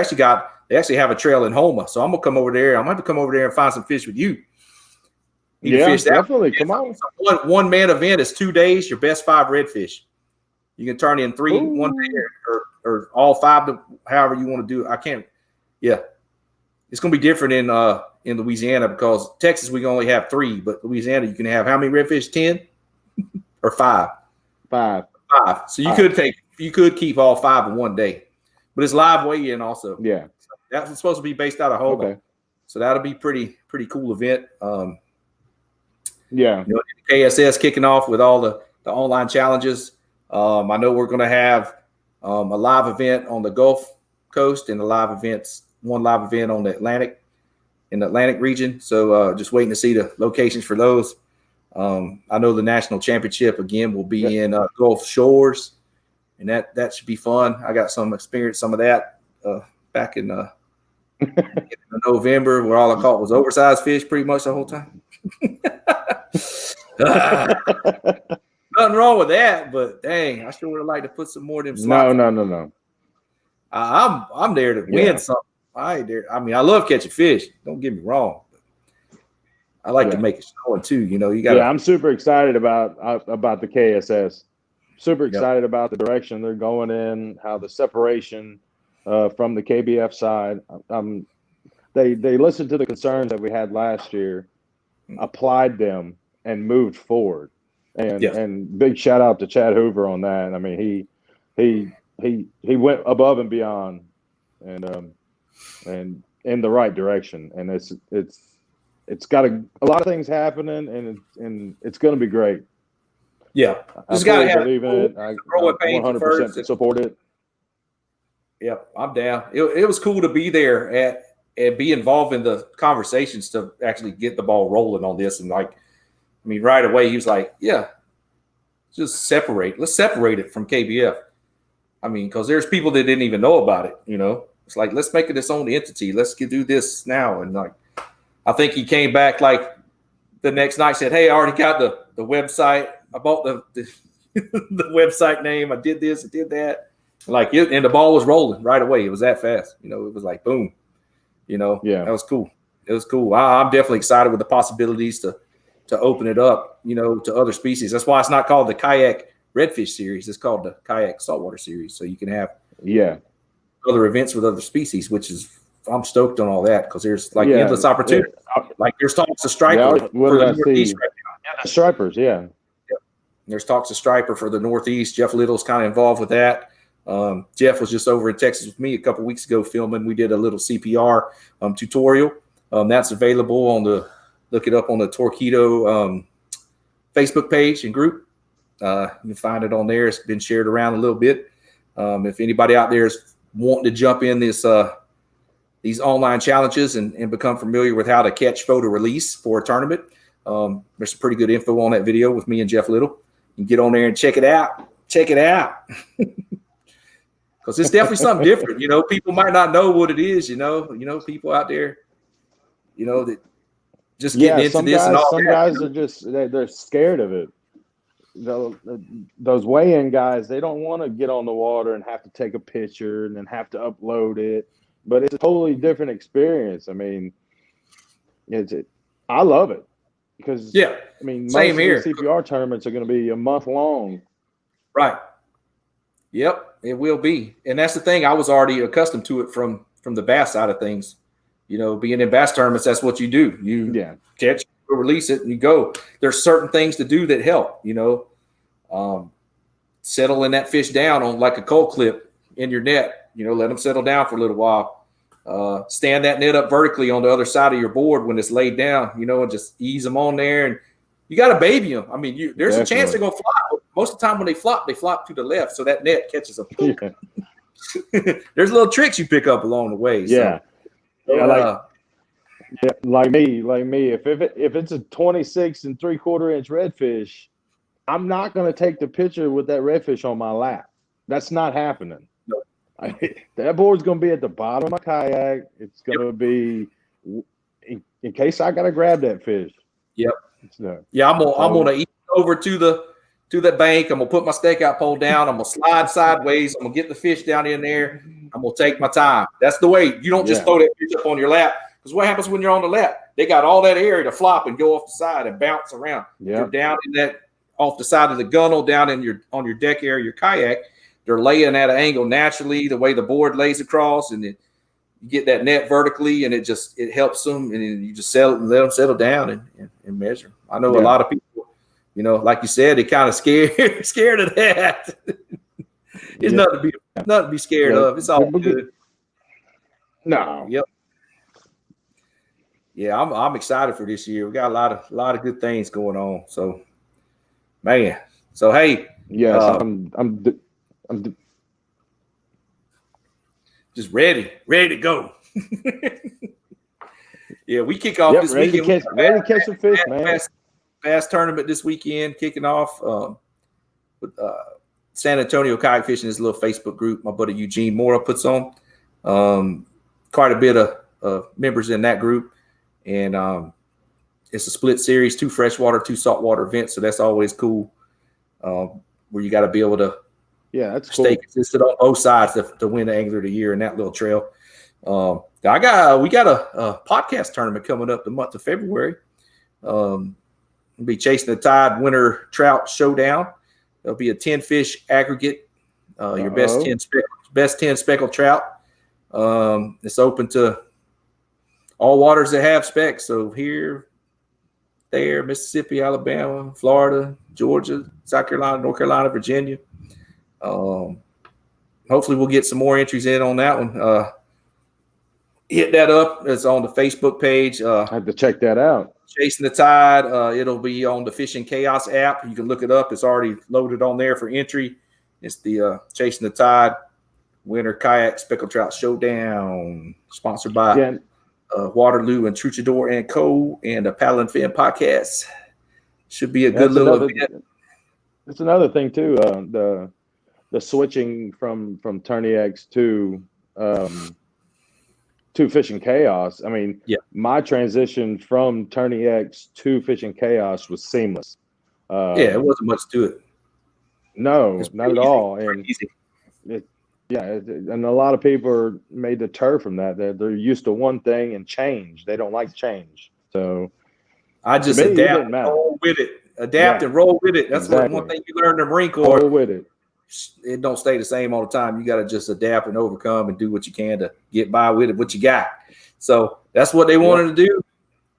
actually have a trail in Homa, so I'm gonna come over there. I'm going to come over there and find some fish with you. Fish definitely. Come on. One man event is 2 days. Your best 5 redfish. You can turn in 3 one day, or all 5, however you want to do it. I can't. Yeah, it's going to be different in Louisiana, because Texas we can only have 3, but Louisiana you can have how many redfish? 10 or 5? 5. So you could keep all 5 in one day, but it's live weigh-in also. Yeah, that's supposed to be based out of Homa. Okay. So that'll be pretty cool event. KSS kicking off with all the online challenges. I know we're going to have a live event on the Gulf Coast and one live event on the Atlantic. in the Atlantic region. So just waiting to see the locations for those. I know the national championship again will be in Gulf Shores, and that should be fun. I got some experience, some of that back in November, where all I caught was oversized fish pretty much the whole time. Nothing wrong with that, but dang, I sure would have liked to put some more of them slots. No. I'm there to win something. I ain't there. I mean, I love catching fish. Don't get me wrong. I like to make it snowing too. You know, you got. Yeah, I'm super excited about the KSS. Super excited about the direction they're going in, how the separation from the KBF side. They listened to the concerns that we had last year, applied them, and moved forward. And big shout out to Chad Hoover on that. I mean, he went above and beyond, and in the right direction. And it's got a lot of things happening, and it's going to be great. Yeah, I fully believe in it. I 100% support it. Yeah, I'm down. It was cool to be there and be involved in the conversations to actually get the ball rolling on this. And right away he was like, "Yeah, just separate. Let's separate it from KBF." I mean, because there's people that didn't even know about it. You know, it's like, let's make it its own entity. Let's do this now. And I think he came back the next night, said, "Hey, I already got the website. I bought the the website name. I did this, I did that." And the ball was rolling right away. It was that fast. You know, it was like boom. You know, that was cool. It was cool. I'm definitely excited with the possibilities to open it up, you know, to other species. That's why it's not called the kayak redfish series. It's called the kayak saltwater series. So you can have other events with other species, which is, I'm stoked on all that because there's endless opportunity. There's talks of striper for the Northeast right now. Yeah, the stripers, Yep. There's talks of striper for the Northeast. Jeff Little's kind of involved with that. Jeff was just over in Texas with me a couple weeks ago filming. We did a little CPR tutorial. That's available look it up on the Torquedo Facebook page and group. You can find it on there. It's been shared around a little bit. If anybody out there is wanting to jump in these online challenges and become familiar with how to catch, photo, release for a tournament, there's some pretty good info on that video with me and Jeff Little. You can get on there and check it out. Check it out. Because it's definitely something different. You know, people might not know what it is, you know, people out there, you know, that just getting into this and all some guys are just, they're scared of it. Those weigh-in guys, they don't want to get on the water and have to take a picture and then have to upload it. But it's a totally different experience. I mean, I love it because I mean, most of the CPR tournaments are going to be a month long. Right. Yep, it will be. And that's the thing. I was already accustomed to it from the bass side of things. You know, being in bass tournaments, that's what you do. You catch, release it, and you go. There's certain things to do that help, you know. Settling that fish down on like a cold clip in your net, you know, let them settle down for a little while. Stand that net up vertically on the other side of your board when it's laid down, you know, and just ease them on there. And you got to baby them. I mean, there's a chance they're going to flop. Most of the time when they flop to the left, so that net catches a poop. There's little tricks you pick up along the way. So, like me. If it's a 26 3/4 inch redfish, I'm not going to take the picture with that redfish on my lap. That's not happening. Nope. That board's going to be at the bottom of my kayak. It's going to be in case I got to grab that fish. Yep. I'm gonna eat over to the bank. I'm gonna put my stakeout pole down. I'm gonna slide sideways. I'm gonna get the fish down in there. I'm gonna take my time. That's the way. You don't just throw that fish up on your lap. Because what happens when you're on the lap? They got all that area to flop and go off the side and bounce around. Yep. You're down in that off the side of the gunnel, down in on your deck area, your kayak. They're laying at an angle naturally, the way the board lays across, and you get that net vertically, and it helps them, and you just let them settle down and measure. I know a lot of people, you know, like you said, they kind of scared of that. It's nothing to be scared of. It's all good. No. Yep. Yeah, I'm excited for this year. We got a lot of good things going on. So, man. So hey. Yes, I'm just ready to go. Yeah, we kick off this ready weekend. ready to catch some fish, man. Bass tournament this weekend, kicking off with San Antonio Kayak Fishing, this little Facebook group my buddy Eugene Mora puts on. Quite a bit of members in that group, and it's a split series, 2 freshwater, 2 saltwater events, so that's always cool. Where you got to be able to that's stay consistent on both sides to win the Angler of the Year in that little trail. We got a podcast tournament coming up the month of February. We'll be Chasing the Tide Winter Trout Showdown. There'll be a 10 fish aggregate. Your best 10 speckled trout. It's open to all waters that have specs. So here, there, Mississippi, Alabama, Florida, Georgia, South Carolina, North Carolina, Virginia. Hopefully we'll get some more entries in on that one. Hit that up. It's on the Facebook page. I have to check that out. Chasing the Tide. It'll be on the Fishing Chaos app. You can look it up. It's already loaded on there for entry. It's the Chasing the Tide Winter Kayak Speckled Trout Showdown, sponsored by Waterloo and Truchador and Co. and the Paddle and Fin podcast. Should be a good little event. It's another thing too. The switching from Tourney X to Fishing Chaos. I mean, my transition from Tourney X to Fishing Chaos was seamless. It wasn't much to it. No, not at all. And and a lot of people may deter from that. They're used to one thing and change. They don't like change. So I just adapt and roll with it. And roll with it. That's one thing you learn in the Marine Corps. Roll with it. It don't stay the same all the time. You got to just adapt and overcome and do what you can to get by with it, what you got. So that's what they wanted to do.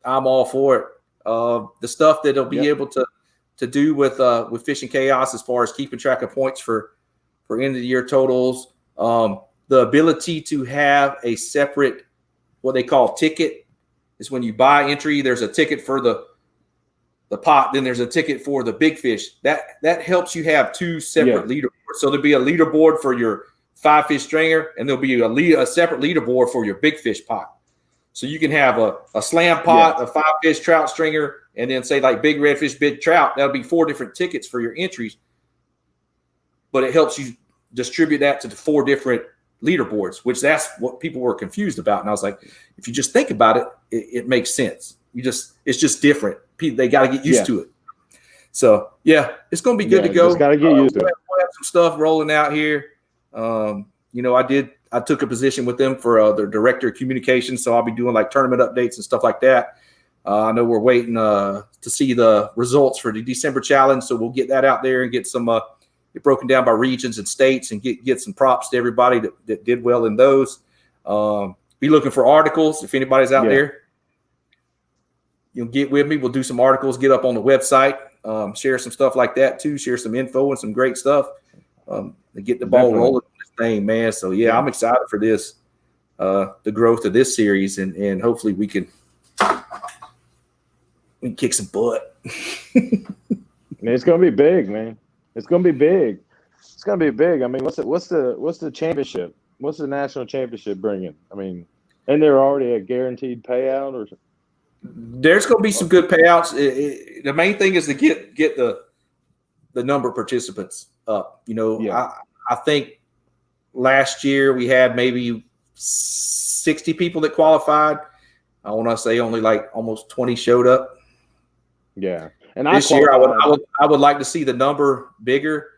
I'm all for it. The stuff that they'll be able to do with Fishing Chaos as far as keeping track of points for end of the year totals, the ability to have a separate, what they call ticket, is when you buy entry, there's a ticket for the pot, then there's a ticket for the big fish. That helps you have 2 separate leaderboards. So there'll be a leaderboard for your 5-fish stringer, and there'll be a separate leaderboard for your big fish pot. So you can have a slam pot, a 5-fish trout stringer, and then say like big redfish, big trout. That'll be 4 different tickets for your entries. But it helps you distribute that to the 4 different leaderboards, which that's what people were confused about. And I was like, if you just think about it, it makes sense. It's just different. They got to get used to it. So it's going to be good to go. Just got to get used to it. We'll have some stuff rolling out here. I took a position with them for their director of communications, so I'll be doing like tournament updates and stuff like that. I know we're waiting to see the results for the December challenge, so we'll get that out there and get some get broken down by regions and states and get some props to everybody that did well in those. Be looking for articles if anybody's out there. You'll get with me. We'll do some articles, get up on the website, share some stuff like that too, share some info and some great stuff to get the ball rolling on this thing, man. So, I'm excited for this, the growth of this series, and hopefully we can kick some butt. It's going to be big, man. It's going to be big. It's going to be big. I mean, what's the championship? What's the national championship bringing? I mean, and there already a guaranteed payout or – there's going to be some good payouts. The main thing is to get the number of participants up. I think last year we had maybe 60 people that qualified. I want to say only like almost 20 showed up. Yeah, and this year I would like to see the number bigger,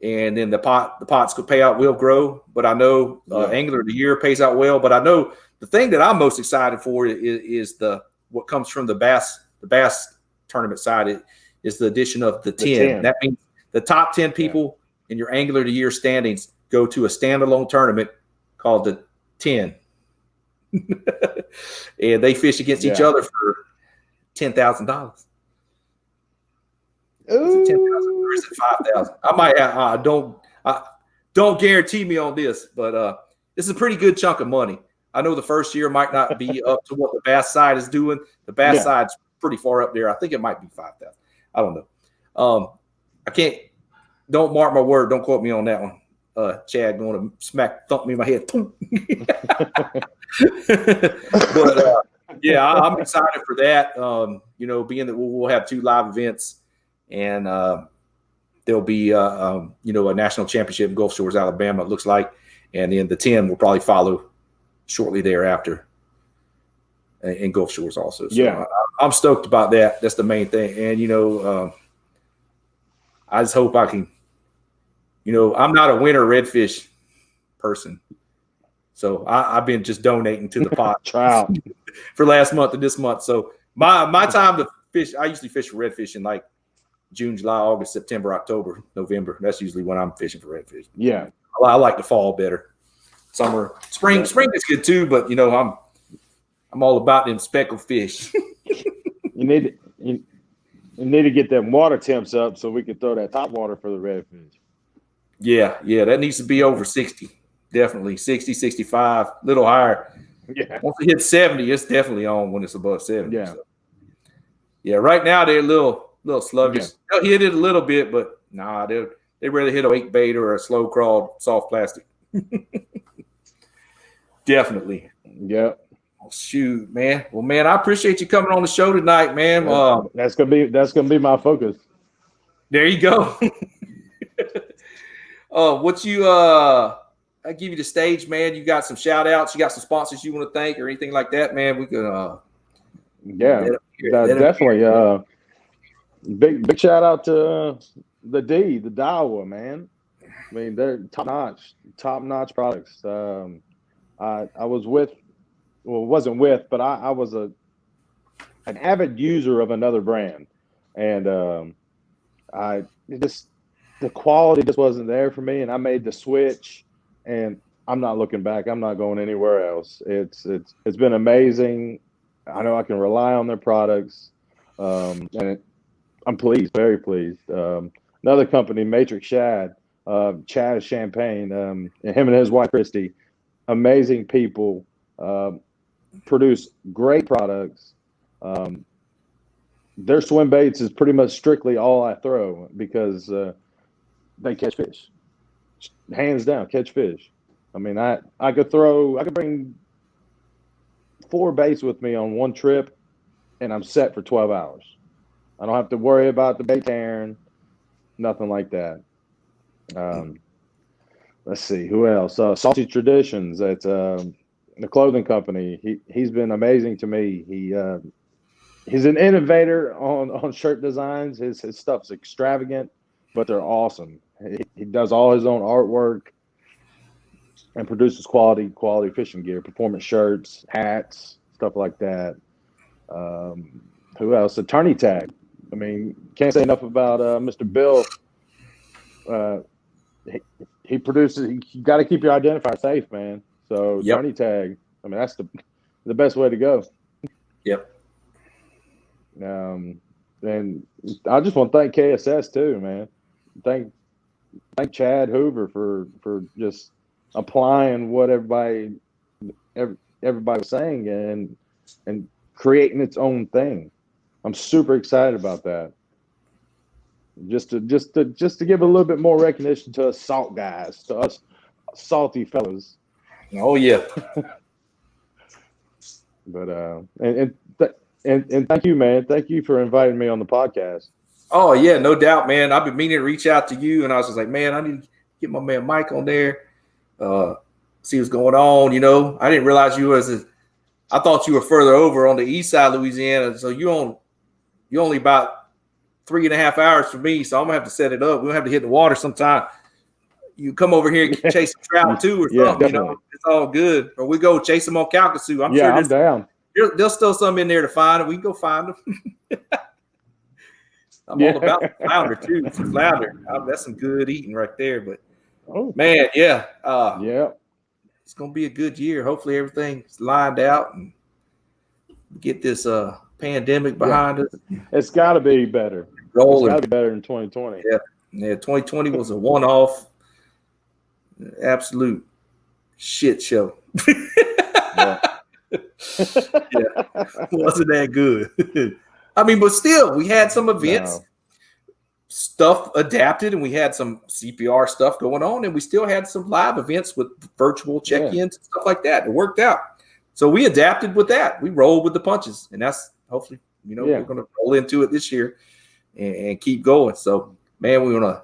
and then the pots could payout will grow. But I know Angler of the Year pays out well. But I know the thing that I'm most excited for is what comes from the bass tournament side is the addition of the 10. That means the top 10 people in your Angler of the Year standings go to a standalone tournament called the 10. And they fish against each other for $10,000. Is it 10,000 or is it 5,000? I might have, don't guarantee me on this, but this is a pretty good chunk of money. I know the first year might not be up to what the bass side is doing. The bass side's pretty far up there. I think it might be 5,000. I don't know. I can't. Don't mark my word. Don't quote me on that one. Chad going to thump me in my head. But yeah, I'm excited for that. Being that we'll have 2 live events, and there'll be a national championship in Gulf Shores, Alabama. It looks like, and then the 10 will probably follow shortly thereafter in Gulf Shores also. So I'm stoked about that. That's the main thing, and I just hope I can. I'm not a winter redfish person, so I've been just donating to the pot trout for last month and this month. So my time to fish, I usually fish for redfish in like June, July, August, September, October, November. That's usually when I'm fishing for redfish. Yeah, I like the fall better. Summer, spring is good too, but I'm all about them speckled fish. you need to get them water temps up so we can throw that top water for the redfish. Yeah, that needs to be over 60. Definitely 60, 65, a little higher. Yeah. Once it hits 70, it's definitely on when it's above 70. Yeah. So. Yeah, right now they're a little sluggish. Yeah. They'll hit it a little bit, but they rather hit a wake bait or a slow crawl soft plastic. Definitely. Yep. Oh, shoot, man. Well, man, I appreciate you coming on the show tonight, man. That's gonna be my focus. There you go. I give you the stage, man. You got some shout outs, you got some sponsors you want to thank or anything like that, man. We could definitely. Big shout out to the Daiwa, man. I mean, they're top notch products. I wasn't with, but I was an avid user of another brand, and the quality just wasn't there for me, and I made the switch, and I'm not looking back. I'm not going anywhere else. It's been amazing. I know I can rely on their products, and I'm pleased, very pleased. Another company, Matrix Shad, Chad Champagne, and him and his wife Christy, amazing people, produce great products. Their swim baits is pretty much strictly all I throw because they catch fish, hands down, catch fish. I mean, I could bring 4 baits with me on one trip, and I'm set for 12 hours. I don't have to worry about the bait tearing, nothing like that. Let's see who else. Salty Traditions. It's the clothing company. He's been amazing to me. He's an innovator on shirt designs. His stuff's extravagant, but they're awesome. He does all his own artwork and produces quality fishing gear, performance shirts, hats, stuff like that. Who else? Attorney Tag. I mean, can't say enough about Mr. Bill. He produces. You got to keep your identifier safe, man. So Attorney Tag. I mean, that's the best way to go. Yep. And I just want to thank KSS too, man. Thank Chad Hoover for just applying what everybody was saying and creating its own thing. I'm super excited about that. Just to give a little bit more recognition to us salt guys, to us salty fellas. Oh yeah. But and thank you, man. Thank you for inviting me on the podcast. Oh yeah, no doubt, man. I've been meaning to reach out to you, and I was just like, man, I need to get my man Mike on there, see what's going on. I didn't realize I thought you were further over on the east side of Louisiana, so you're only about 3.5 hours from me, so I'm gonna have to set it up. We'll have to hit the water sometime. You come over here and chase some trout too, or something. Definitely. It's all good. Or we go chase them on Calcasieu. I'm down. There's still some in there to find, and we can go find them. I'm all about the flounder too. Some flounder. That's some good eating right there. But man, it's gonna be a good year. Hopefully everything's lined out and get this pandemic behind us. It's got to be better. Rolling. It's got to be better than 2020. Yeah. 2020 was a one-off, absolute shit show. Wasn't that good. I mean, but still, we had some events, stuff adapted, and we had some CPR stuff going on, and we still had some live events with virtual check-ins and stuff like that. It worked out. So we adapted with that. We rolled with the punches, and that's hopefully, we're going to roll into it this year and keep going. So, man, we want to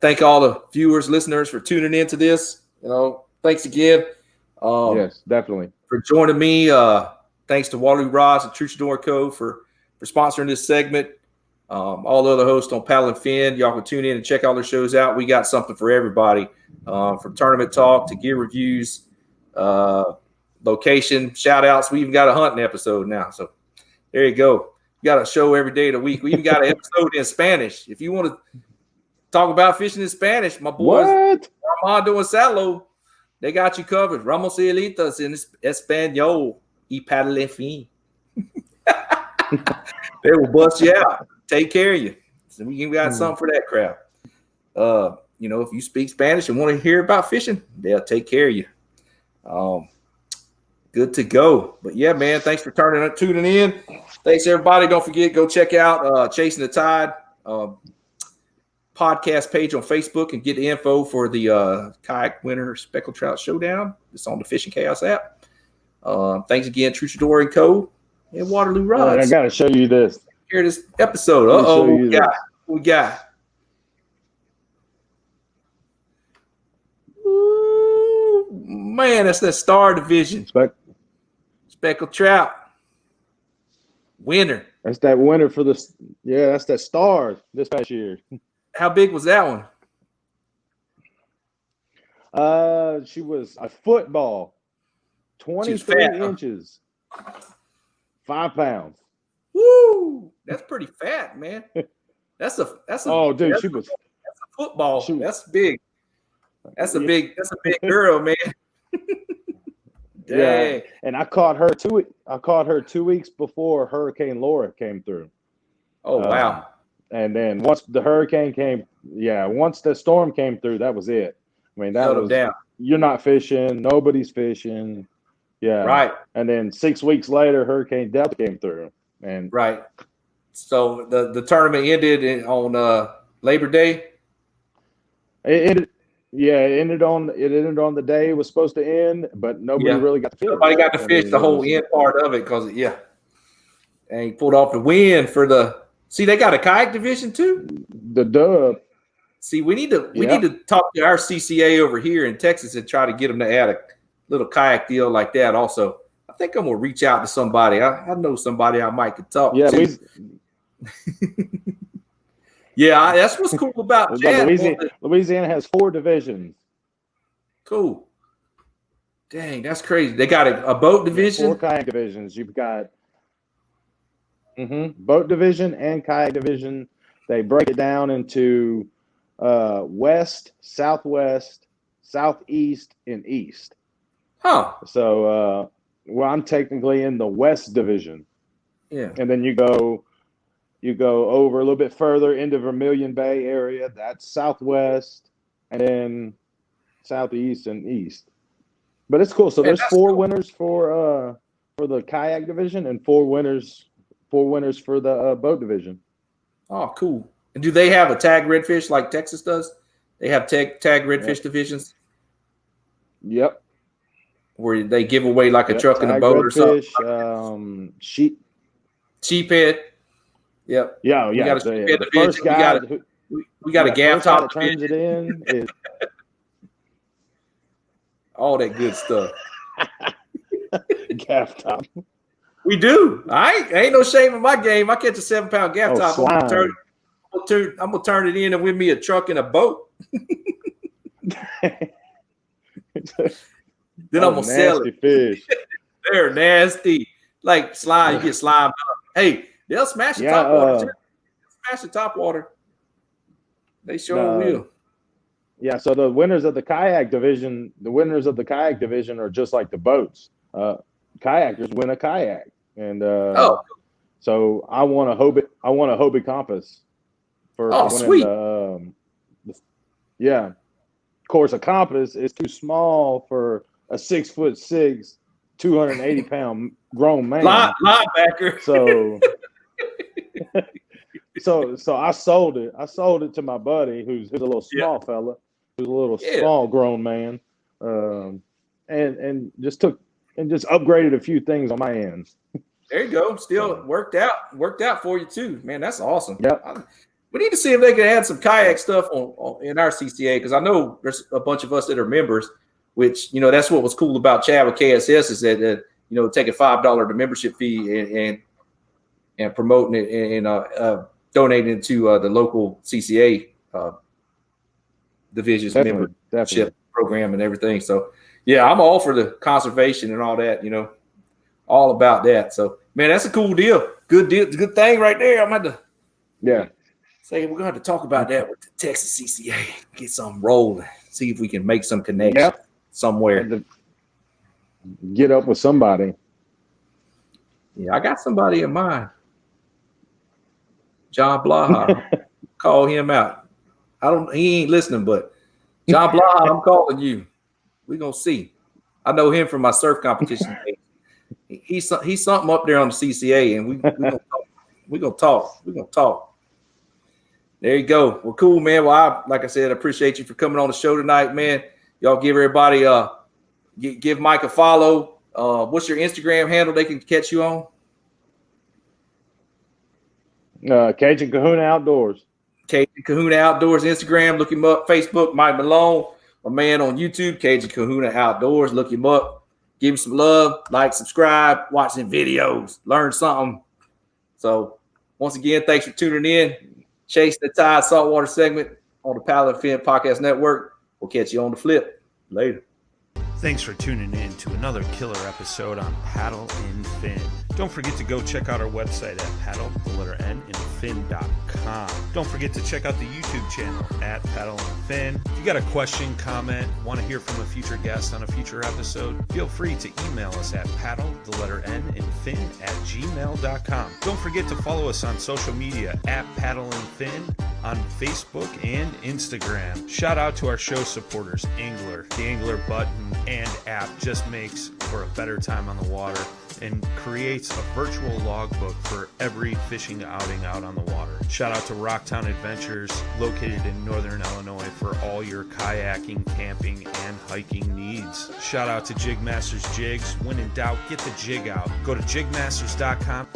thank all the viewers, listeners for tuning into this. Thanks again. Yes, definitely. For joining me. Thanks to Waterloo Rods and Truchador Co. for sponsoring this segment. All the other hosts on Paddle and Fin, y'all can tune in and check all their shows out. We got something for everybody, from tournament talk to gear reviews, location, shout outs. We even got a hunting episode now. So there you go. You got a show every day of the week. We even got an episode in Spanish. If you want to talk about fishing in Spanish, my boys, Armando and Salo, they got you covered. Ramos y Elitas in Espanol y Paddle and Fin. They will bust you out. Take care of you. So we got something for that crowd. If you speak Spanish and want to hear about fishing, they'll take care of you. Good to go. But yeah, man, thanks for tuning in. Thanks, everybody. Don't forget, go check out Chasing the Tide podcast page on Facebook and get the info for the Kayak Winter Speckled Trout Showdown. It's on the Fishing Chaos app. Thanks again, Truchador and Co. and Waterloo Rods. I got to show you this. Here this episode. We got. Ooh, man, that's that Star Division. Speckled Trout. Winner. That's that winner for that's that Star this past year. How big was that one? She was a football, 23 inches, 5 pounds. Woo! That's pretty fat, man. That's a oh, dude, that's that's a football. That's big. That's a big girl, man. Yeah, and I caught her 2 weeks before Hurricane Laura came through. Oh wow! And then once the storm came through, that was it. I mean, that was down. You're not fishing. Nobody's fishing. Yeah, right. And then 6 weeks later, Hurricane Delta came through. And right. So the tournament ended on Labor Day. It ended on the day it was supposed to end, but nobody really got to fish. Nobody got to fish the whole end part of it because and he pulled off the win for the. See, they got a kayak division too. The dub. See, we need to talk to our CCA over here in Texas and try to get them to add a little kayak deal like that. Also, I think I'm gonna reach out to somebody. I know somebody I might could talk to. Yeah, that's what's cool about Louisiana has 4 divisions. Cool. Dang, that's crazy. They got a boat division. 4 kayak divisions. You've got boat division and kayak division. They break it down into west, southwest, southeast, and east. Huh. So, I'm technically in the west division. Yeah. And then you go over a little bit further into Vermilion Bay area. That's southwest, and then southeast and east. But it's cool. So there's 4 winners for the kayak division and 4 winners for the boat division. Oh, cool. And do they have a tag redfish like Texas does? They have tag redfish divisions? Yep. Where they give away like a truck and a boat redfish, or something. Sheephead. Yep. Yeah. We got a sheephead division. We got a gaff top turns it in. All that good stuff. Gaff top. We do. I ain't no shame in my game. I catch a 7-pound gaff top. I'm gonna turn it in and win me a truck and a boat. Then I'm gonna sell it. Fish. They're nasty. Like slime, you get slime. Hey, they'll smash the top water. Smash the top water. They sure will. Yeah, so the winners of the kayak division are just like the boats. Kayakers win a kayak, and so I want a Hobie compass for winning. Sweet. Of course, a compass is too small for a 6'6", 280-pound grown man. Linebacker. So I sold it. I sold it to my buddy, who's a little small fella, who's a little small grown man, and just took and just upgraded a few things on my ends. There you go. Still worked out for you too, man. That's awesome. Yep. We need to see if they can add some kayak stuff in our CCA, because I know there's a bunch of us that are members. Which that's what was cool about Chad with KSS, is that take a $5 the membership fee and promoting it and donating it to the local CCA divisions membership program and everything. So yeah, I'm all for the conservation and all that. All about that. So man, that's a cool deal. Good deal. Good thing right there. I'm going to say we're going to have to talk about that with the Texas CCA. Get something rolling. See if we can make some connection somewhere. Get up with somebody. Yeah, I got somebody in mind. John Blaha. Call him out. He ain't listening, but John Blaha, I'm calling you. We're gonna see. I know him from my surf competition. He's something up there on the CCA, and we're gonna talk. There you go. Well, cool, man. Well, like I said, I appreciate you for coming on the show tonight, man. Y'all give everybody give Mike a follow. What's your Instagram handle they can catch you on? Cajun Kahuna Outdoors. Cajun Kahuna Outdoors Instagram. Look him up. Facebook, Mike Malone. My man on YouTube, Cajun Kahuna Outdoors. Look him up. Give him some love. Like, subscribe, watch some videos, learn something. So once again, thanks for tuning in. Chase the Tide Saltwater segment on the Paddle and Fin Podcast Network. We'll catch you on the flip. Later. Thanks for tuning in to another killer episode on Paddle and Fin. Don't forget to go check out our website at paddle_and_fin.com. Don't forget to check out the YouTube channel at Paddle and Fin. If you got a question, comment, want to hear from a future guest on a future episode, feel free to email us at paddle_and_fin@gmail.com. Don't forget to follow us on social media at Paddle and Fin on Facebook and Instagram. Shout out to our show supporters, Angler. The Angler button and app just makes for a better time on the water and creates a virtual logbook for every fishing outing out on the water. Shout out to Rocktown Adventures, located in northern Illinois, for all your kayaking, camping, and hiking needs. Shout out to Jig Masters Jigs. When in doubt, get the jig out. Go to jigmasters.com.